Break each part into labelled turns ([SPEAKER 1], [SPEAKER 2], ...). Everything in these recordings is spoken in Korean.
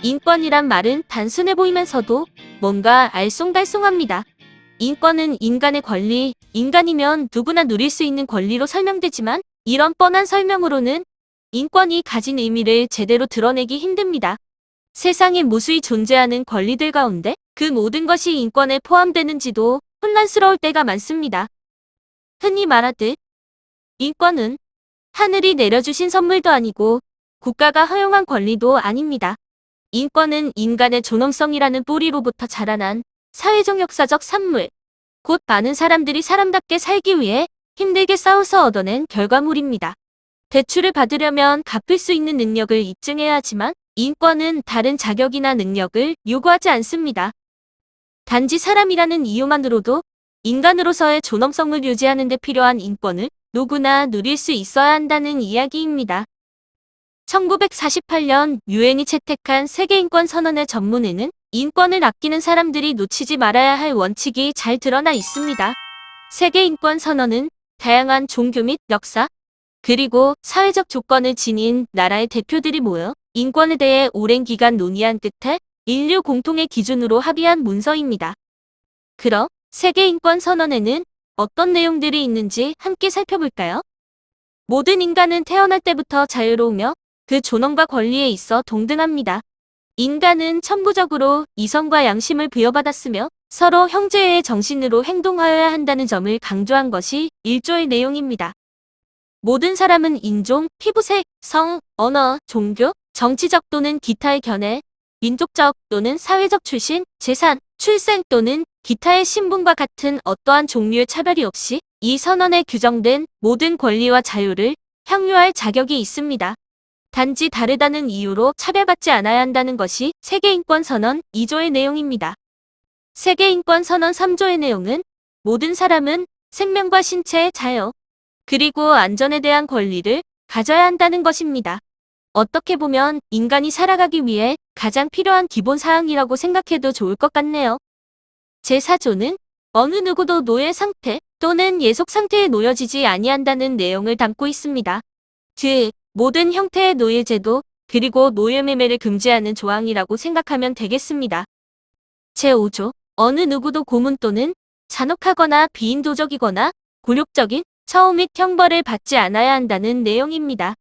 [SPEAKER 1] 인권이란 말은 단순해 보이면서도 뭔가 알쏭달쏭합니다. 인권은 인간의 권리, 인간이면 누구나 누릴 수 있는 권리로 설명되지만 이런 뻔한 설명으로는 인권이 가진 의미를 제대로 드러내기 힘듭니다. 세상에 무수히 존재하는 권리들 가운데 그 모든 것이 인권에 포함되는지도 혼란스러울 때가 많습니다. 흔히 말하듯 인권은 하늘이 내려주신 선물도 아니고 국가가 허용한 권리도 아닙니다. 인권은 인간의 존엄성이라는 뿌리로부터 자라난 사회적 역사적 산물, 곧 많은 사람들이 사람답게 살기 위해 힘들게 싸워서 얻어낸 결과물입니다. 대출을 받으려면 갚을 수 있는 능력을 입증해야 하지만 인권은 다른 자격이나 능력을 요구하지 않습니다. 단지 사람이라는 이유만으로도 인간으로서의 존엄성을 유지하는 데 필요한 인권을 누구나 누릴 수 있어야 한다는 이야기입니다. 1948년 유엔이 채택한 세계인권선언의 전문에는 인권을 아끼는 사람들이 놓치지 말아야 할 원칙이 잘 드러나 있습니다. 세계인권선언은 다양한 종교 및 역사, 그리고 사회적 조건을 지닌 나라의 대표들이 모여 인권에 대해 오랜 기간 논의한 끝에 인류 공통의 기준으로 합의한 문서입니다. 그럼 세계인권선언에는 어떤 내용들이 있는지 함께 살펴볼까요? 모든 인간은 태어날 때부터 자유로우며 그 존엄과 권리에 있어 동등합니다. 인간은 천부적으로 이성과 양심을 부여받았으며 서로 형제의 정신으로 행동하여야 한다는 점을 강조한 것이 1조의 내용입니다. 모든 사람은 인종, 피부색, 성, 언어, 종교, 정치적 또는 기타의 견해, 민족적 또는 사회적 출신, 재산, 출생 또는 기타의 신분과 같은 어떠한 종류의 차별이 없이 이 선언에 규정된 모든 권리와 자유를 향유할 자격이 있습니다. 단지 다르다는 이유로 차별받지 않아야 한다는 것이 세계인권선언 2조의 내용입니다. 세계인권선언 3조의 내용은 모든 사람은 생명과 신체의 자유, 그리고 안전에 대한 권리를 가져야 한다는 것입니다. 어떻게 보면 인간이 살아가기 위해 가장 필요한 기본 사항이라고 생각해도 좋을 것 같네요. 제4조는 어느 누구도 노예 상태 또는 예속 상태에 놓여지지 아니한다는 내용을 담고 있습니다. 즉, 모든 형태의 노예제도 그리고 노예매매를 금지하는 조항이라고 생각하면 되겠습니다. 제5조, 어느 누구도 고문 또는 잔혹하거나 비인도적이거나 굴욕적인 처우 및 형벌을 받지 않아야 한다는 내용입니다.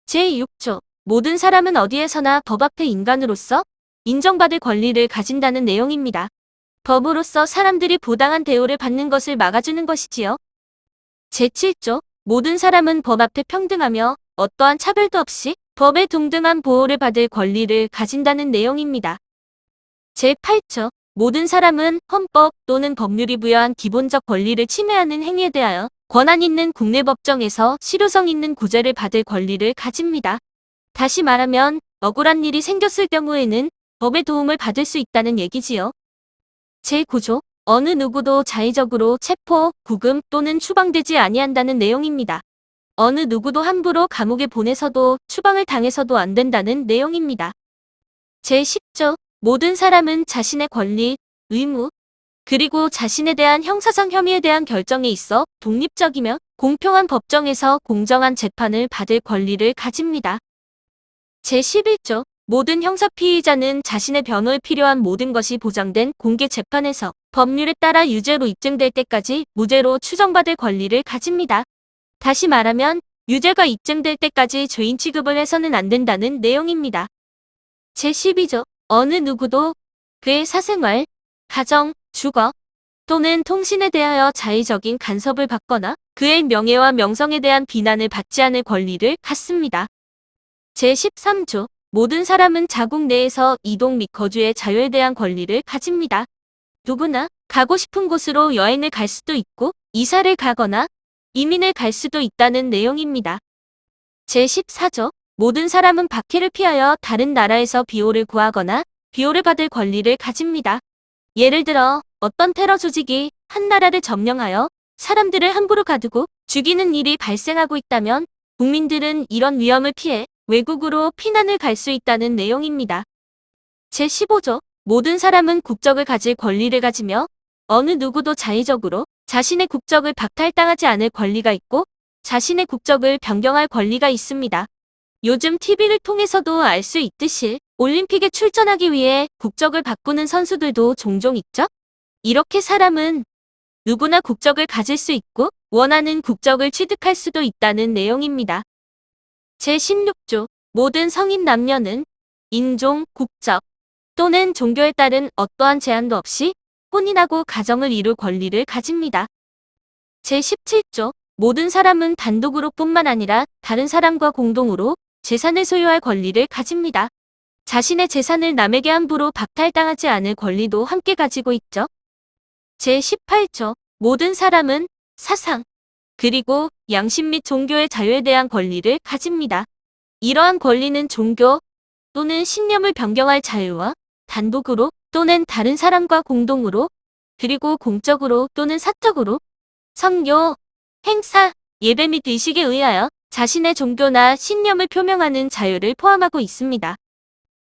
[SPEAKER 1] 제6조, 모든 사람은 어디에서나 법 앞에 인간으로서 인정받을 권리를 가진다는 내용입니다. 법으로서 사람들이 부당한 대우를 받는 것을 막아주는 것이지요. 제7조, 모든 사람은 법 앞에 평등하며 어떠한 차별도 없이 법의 동등한 보호를 받을 권리를 가진다는 내용입니다. 제8조, 모든 사람은 헌법 또는 법률이 부여한 기본적 권리를 침해하는 행위에 대하여 권한 있는 국내 법정에서 실효성 있는 구제를 받을 권리를 가집니다. 다시 말하면 억울한 일이 생겼을 경우에는 법의 도움을 받을 수 있다는 얘기지요. 제9조, 어느 누구도 자의적으로 체포, 구금 또는 추방되지 아니한다는 내용입니다. 어느 누구도 함부로 감옥에 보내서도 추방을 당해서도 안 된다는 내용입니다. 제10조, 모든 사람은 자신의 권리, 의무, 그리고 자신에 대한 형사상 혐의에 대한 결정에 있어 독립적이며 공평한 법정에서 공정한 재판을 받을 권리를 가집니다. 제11조, 모든 형사 피의자는 자신의 변호에 필요한 모든 것이 보장된 공개 재판에서 법률에 따라 유죄로 입증될 때까지 무죄로 추정받을 권리를 가집니다. 다시 말하면 유죄가 입증될 때까지 죄인 취급을 해서는 안 된다는 내용입니다. 제12조, 어느 누구도 그의 사생활, 가정, 주거 또는 통신에 대하여 자의적인 간섭을 받거나 그의 명예와 명성에 대한 비난을 받지 않을 권리를 갖습니다. 제13조, 모든 사람은 자국 내에서 이동 및 거주의 자유에 대한 권리를 가집니다. 누구나 가고 싶은 곳으로 여행을 갈 수도 있고 이사를 가거나 이민을 갈 수도 있다는 내용입니다. 제14조, 모든 사람은 박해를 피하여 다른 나라에서 비호를 구하거나 비호를 받을 권리를 가집니다. 예를 들어 어떤 테러 조직이 한 나라를 점령하여 사람들을 함부로 가두고 죽이는 일이 발생하고 있다면 국민들은 이런 위험을 피해 외국으로 피난을 갈 수 있다는 내용입니다. 제15조, 모든 사람은 국적을 가질 권리를 가지며 어느 누구도 자의적으로 자신의 국적을 박탈당하지 않을 권리가 있고 자신의 국적을 변경할 권리가 있습니다. 요즘 TV를 통해서도 알 수 있듯이 올림픽에 출전하기 위해 국적을 바꾸는 선수들도 종종 있죠? 이렇게 사람은 누구나 국적을 가질 수 있고 원하는 국적을 취득할 수도 있다는 내용입니다. 제16조 모든 성인 남녀는 인종, 국적 또는 종교에 따른 어떠한 제한도 없이 혼인하고 가정을 이룰 권리를 가집니다. 제17조 모든 사람은 단독으로 뿐만 아니라 다른 사람과 공동으로 재산을 소유할 권리를 가집니다. 자신의 재산을 남에게 함부로 박탈당하지 않을 권리도 함께 가지고 있죠. 제18조 모든 사람은 사상, 그리고 양심 및 종교의 자유에 대한 권리를 가집니다. 이러한 권리는 종교 또는 신념을 변경할 자유와 단독으로 또는 다른 사람과 공동으로 그리고 공적으로 또는 사적으로 성교, 행사, 예배 및 의식에 의하여 자신의 종교나 신념을 표명하는 자유를 포함하고 있습니다.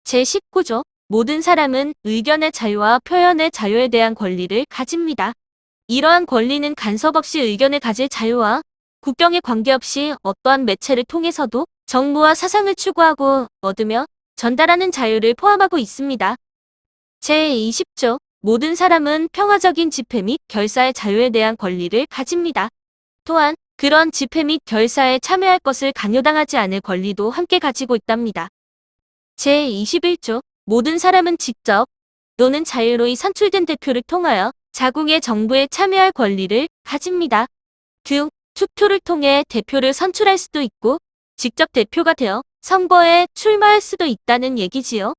[SPEAKER 1] 제19조 모든 사람은 의견의 자유와 표현의 자유에 대한 권리를 가집니다. 이러한 권리는 간섭 없이 의견을 가질 자유와 국경에 관계없이 어떠한 매체를 통해서도 정보와 사상을 추구하고 얻으며 전달하는 자유를 포함하고 있습니다. 제20조 모든 사람은 평화적인 집회 및 결사의 자유에 대한 권리를 가집니다. 또한 그런 집회 및 결사에 참여할 것을 강요당하지 않을 권리도 함께 가지고 있답니다. 제21조 모든 사람은 직접 또는 자유로이 선출된 대표를 통하여 자국의 정부에 참여할 권리를 가집니다. 즉, 투표를 통해 대표를 선출할 수도 있고 직접 대표가 되어 선거에 출마할 수도 있다는 얘기지요.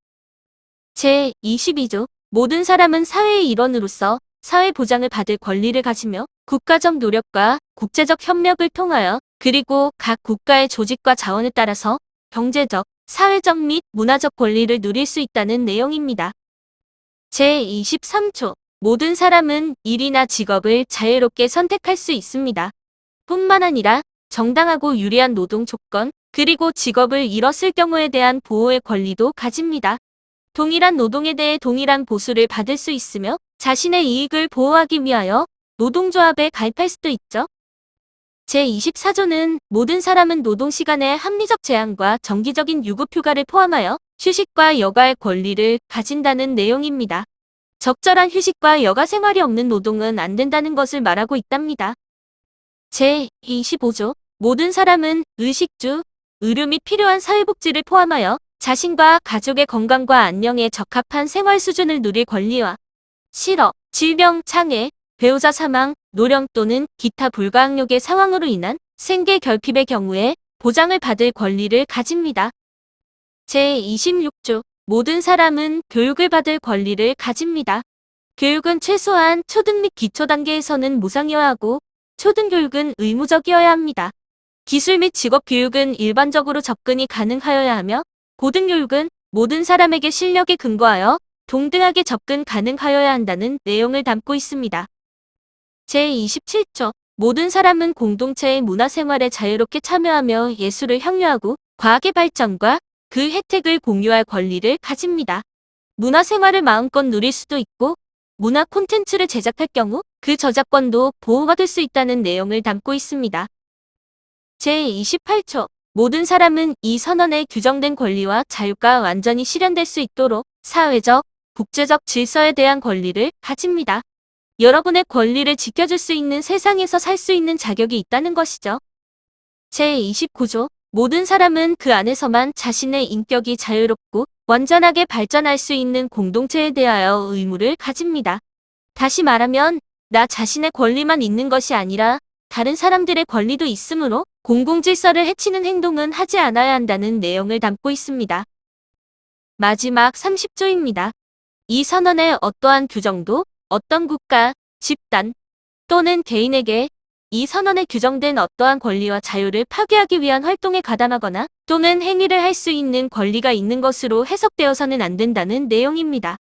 [SPEAKER 1] 제22조 모든 사람은 사회의 일원으로서 사회 보장을 받을 권리를 가지며 국가적 노력과 국제적 협력을 통하여 그리고 각 국가의 조직과 자원에 따라서 경제적, 사회적 및 문화적 권리를 누릴 수 있다는 내용입니다. 제23조 모든 사람은 일이나 직업을 자유롭게 선택할 수 있습니다. 뿐만 아니라 정당하고 유리한 노동 조건, 그리고 직업을 잃었을 경우에 대한 보호의 권리도 가집니다. 동일한 노동에 대해 동일한 보수를 받을 수 있으며 자신의 이익을 보호하기 위하여 노동조합에 가입할 수도 있죠. 제24조는 모든 사람은 노동시간의 합리적 제한과 정기적인 유급휴가를 포함하여 휴식과 여가의 권리를 가진다는 내용입니다. 적절한 휴식과 여가 생활이 없는 노동은 안 된다는 것을 말하고 있답니다. 제25조 모든 사람은 의식주, 의료 및 필요한 사회복지를 포함하여 자신과 가족의 건강과 안녕에 적합한 생활 수준을 누릴 권리와 실업, 질병, 장애, 배우자 사망, 노령 또는 기타 불가항력의 상황으로 인한 생계 결핍의 경우에 보장을 받을 권리를 가집니다. 제26조 모든 사람은 교육을 받을 권리를 가집니다. 교육은 최소한 초등 및 기초 단계에서는 무상이어야 하고 초등교육은 의무적이어야 합니다. 기술 및 직업교육은 일반적으로 접근이 가능하여야 하며 고등교육은 모든 사람에게 실력에 근거하여 동등하게 접근 가능하여야 한다는 내용을 담고 있습니다. 제27조 모든 사람은 공동체의 문화생활에 자유롭게 참여하며 예술을 향유하고 과학의 발전과 그 혜택을 공유할 권리를 가집니다. 문화생활을 마음껏 누릴 수도 있고 문화 콘텐츠를 제작할 경우 그 저작권도 보호받을 수 있다는 내용을 담고 있습니다. 제28조 모든 사람은 이 선언에 규정된 권리와 자유가 완전히 실현될 수 있도록 사회적, 국제적 질서에 대한 권리를 가집니다. 여러분의 권리를 지켜줄 수 있는 세상에서 살 수 있는 자격이 있다는 것이죠. 제29조 모든 사람은 그 안에서만 자신의 인격이 자유롭고 완전하게 발전할 수 있는 공동체에 대하여 의무를 가집니다. 다시 말하면 나 자신의 권리만 있는 것이 아니라 다른 사람들의 권리도 있으므로 공공질서를 해치는 행동은 하지 않아야 한다는 내용을 담고 있습니다. 마지막 30조입니다. 이 선언의 어떠한 규정도 어떤 국가, 집단 또는 개인에게 이 선언에 규정된 어떠한 권리와 자유를 파괴하기 위한 활동에 가담하거나 또는 행위를 할 수 있는 권리가 있는 것으로 해석되어서는 안 된다는 내용입니다.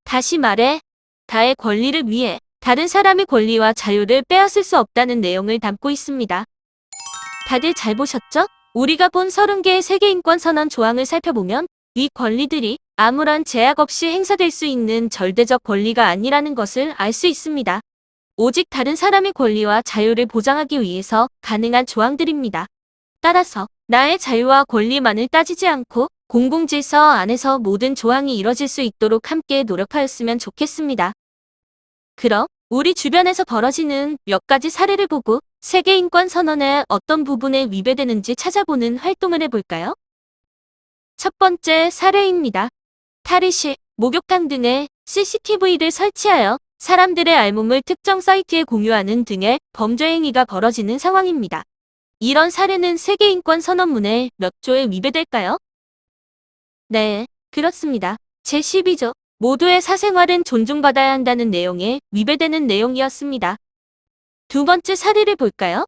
[SPEAKER 1] 다시 말해, 다의 권리를 위해 다른 사람의 권리와 자유를 빼앗을 수 없다는 내용을 담고 있습니다. 다들 잘 보셨죠? 우리가 본 30개의 세계인권선언 조항을 살펴보면 이 권리들이 아무런 제약 없이 행사될 수 있는 절대적 권리가 아니라는 것을 알 수 있습니다. 오직 다른 사람의 권리와 자유를 보장하기 위해서 가능한 조항들입니다. 따라서 나의 자유와 권리만을 따지지 않고 공공질서 안에서 모든 조항이 이뤄질 수 있도록 함께 노력하였으면 좋겠습니다. 그럼 우리 주변에서 벌어지는 몇 가지 사례를 보고 세계인권 선언의 어떤 부분에 위배되는지 찾아보는 활동을 해볼까요? 첫 번째 사례입니다. 탈의실, 목욕탕 등에 CCTV를 설치하여 사람들의 알몸을 특정 사이트에 공유하는 등의 범죄 행위가 벌어지는 상황입니다. 이런 사례는 세계인권 선언문의 몇 조에 위배될까요? 네, 그렇습니다. 제12조. 모두의 사생활은 존중받아야 한다는 내용에 위배되는 내용이었습니다. 두 번째 사례를 볼까요?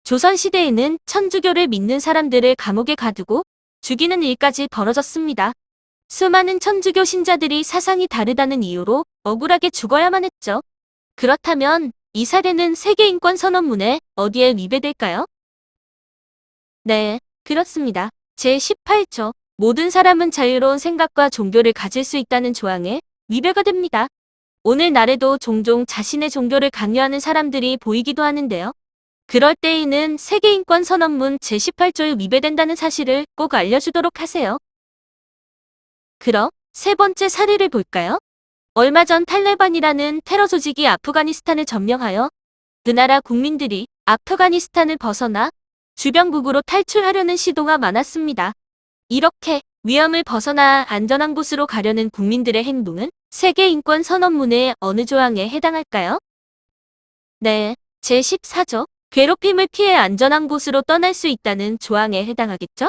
[SPEAKER 1] 조선시대에는 천주교를 믿는 사람들을 감옥에 가두고 죽이는 일까지 벌어졌습니다. 수많은 천주교 신자들이 사상이 다르다는 이유로 억울하게 죽어야만 했죠. 그렇다면 이 사례는 세계인권선언문에 어디에 위배될까요? 네, 그렇습니다. 제18조. 모든 사람은 자유로운 생각과 종교를 가질 수 있다는 조항에 위배가 됩니다. 오늘날에도 종종 자신의 종교를 강요하는 사람들이 보이기도 하는데요. 그럴 때에는 세계인권선언문 제18조에 위배된다는 사실을 꼭 알려주도록 하세요. 그럼 세 번째 사례를 볼까요? 얼마 전 탈레반이라는 테러 조직이 아프가니스탄을 점령하여 그 나라 국민들이 아프가니스탄을 벗어나 주변국으로 탈출하려는 시도가 많았습니다. 이렇게 위험을 벗어나 안전한 곳으로 가려는 국민들의 행동은 세계인권선언문의 어느 조항에 해당할까요? 네, 제14조. 괴롭힘을 피해 안전한 곳으로 떠날 수 있다는 조항에 해당하겠죠?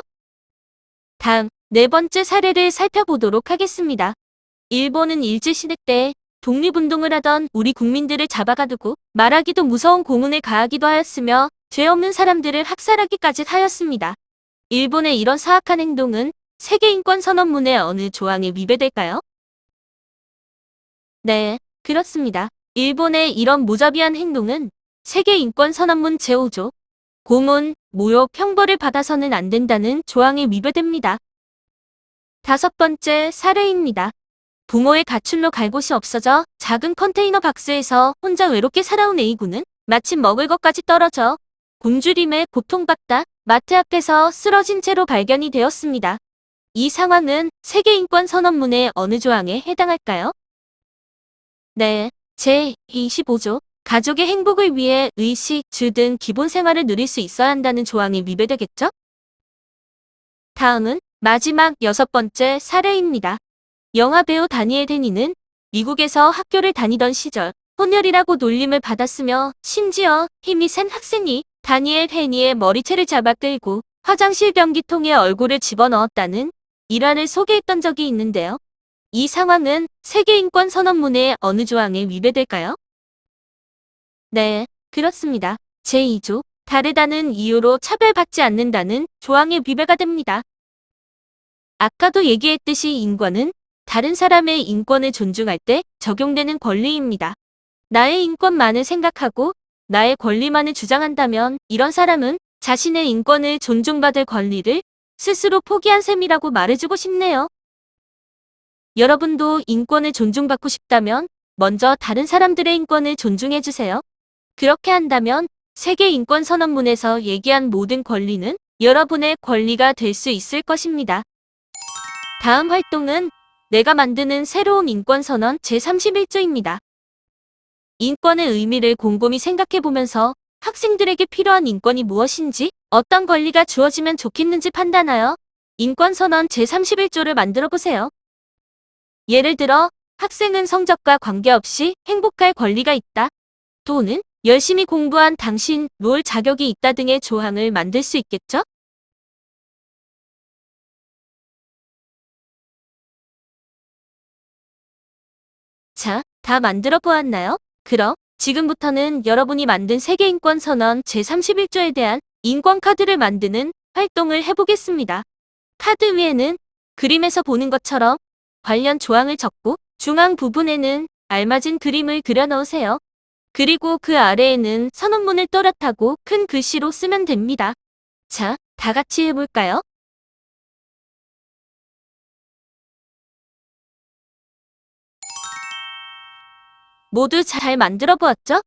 [SPEAKER 1] 다음, 네 번째 사례를 살펴보도록 하겠습니다. 일본은 일제시대 때 독립운동을 하던 우리 국민들을 잡아가두고 말하기도 무서운 고문을 가하기도 하였으며 죄 없는 사람들을 학살하기까지 하였습니다. 일본의 이런 사악한 행동은 세계인권선언문의 어느 조항에 위배될까요? 네, 그렇습니다. 일본의 이런 무자비한 행동은 세계인권선언문 제5조 고문, 모욕, 형벌을 받아서는 안 된다는 조항에 위배됩니다. 다섯 번째 사례입니다. 부모의 가출로 갈 곳이 없어져 작은 컨테이너 박스에서 혼자 외롭게 살아온 A군은 마침 먹을 것까지 떨어져 굶주림에 고통받다 마트 앞에서 쓰러진 채로 발견이 되었습니다. 이 상황은 세계인권선언문의 어느 조항에 해당할까요? 네, 제25조. 가족의 행복을 위해 의식, 주 등 기본 생활을 누릴 수 있어야 한다는 조항이 위배되겠죠? 다음은 마지막 여섯 번째 사례입니다. 영화 배우 다니엘 데니는 미국에서 학교를 다니던 시절 혼혈이라고 놀림을 받았으며 심지어 힘이 센 학생이 다니엘 데니의 머리채를 잡아 끌고 화장실 변기통에 얼굴을 집어넣었다는 일화를 소개했던 적이 있는데요. 이 상황은 세계인권선언문의 어느 조항에 위배될까요? 네, 그렇습니다. 제2조. 다르다는 이유로 차별받지 않는다는 조항에 위배가 됩니다. 아까도 얘기했듯이 인권은 다른 사람의 인권을 존중할 때 적용되는 권리입니다. 나의 인권만을 생각하고 나의 권리만을 주장한다면 이런 사람은 자신의 인권을 존중받을 권리를 스스로 포기한 셈이라고 말해주고 싶네요. 여러분도 인권을 존중받고 싶다면 먼저 다른 사람들의 인권을 존중해주세요. 그렇게 한다면 세계인권선언문에서 얘기한 모든 권리는 여러분의 권리가 될 수 있을 것입니다. 다음 활동은 내가 만드는 새로운 인권선언 제31조입니다. 인권의 의미를 곰곰이 생각해보면서 학생들에게 필요한 인권이 무엇인지 어떤 권리가 주어지면 좋겠는지 판단하여 인권선언 제31조를 만들어보세요. 예를 들어 학생은 성적과 관계없이 행복할 권리가 있다. 또는 열심히 공부한 당신, 롤 자격이 있다 등의 조항을 만들 수 있겠죠? 자, 다 만들어 보았나요? 그럼 지금부터는 여러분이 만든 세계인권선언 제31조에 대한 인권카드를 만드는 활동을 해보겠습니다. 카드 위에는 그림에서 보는 것처럼 관련 조항을 적고 중앙 부분에는 알맞은 그림을 그려 넣으세요. 그리고 그 아래에는 선언문을 또렷하고 큰 글씨로 쓰면 됩니다. 자, 다 같이 해볼까요? 모두 잘 만들어 보았죠?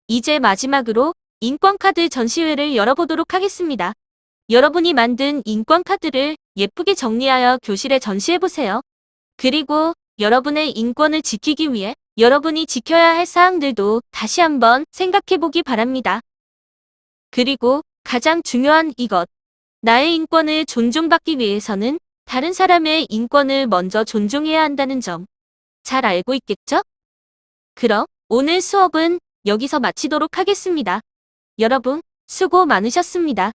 [SPEAKER 1] 이제 마지막으로 인권카드 전시회를 열어보도록 하겠습니다. 여러분이 만든 인권 카드를 예쁘게 정리하여 교실에 전시해보세요. 그리고 여러분의 인권을 지키기 위해 여러분이 지켜야 할 사항들도 다시 한번 생각해보기 바랍니다. 그리고 가장 중요한 이것. 나의 인권을 존중받기 위해서는 다른 사람의 인권을 먼저 존중해야 한다는 점. 잘 알고 있겠죠? 그럼 오늘 수업은 여기서 마치도록 하겠습니다. 여러분, 수고 많으셨습니다.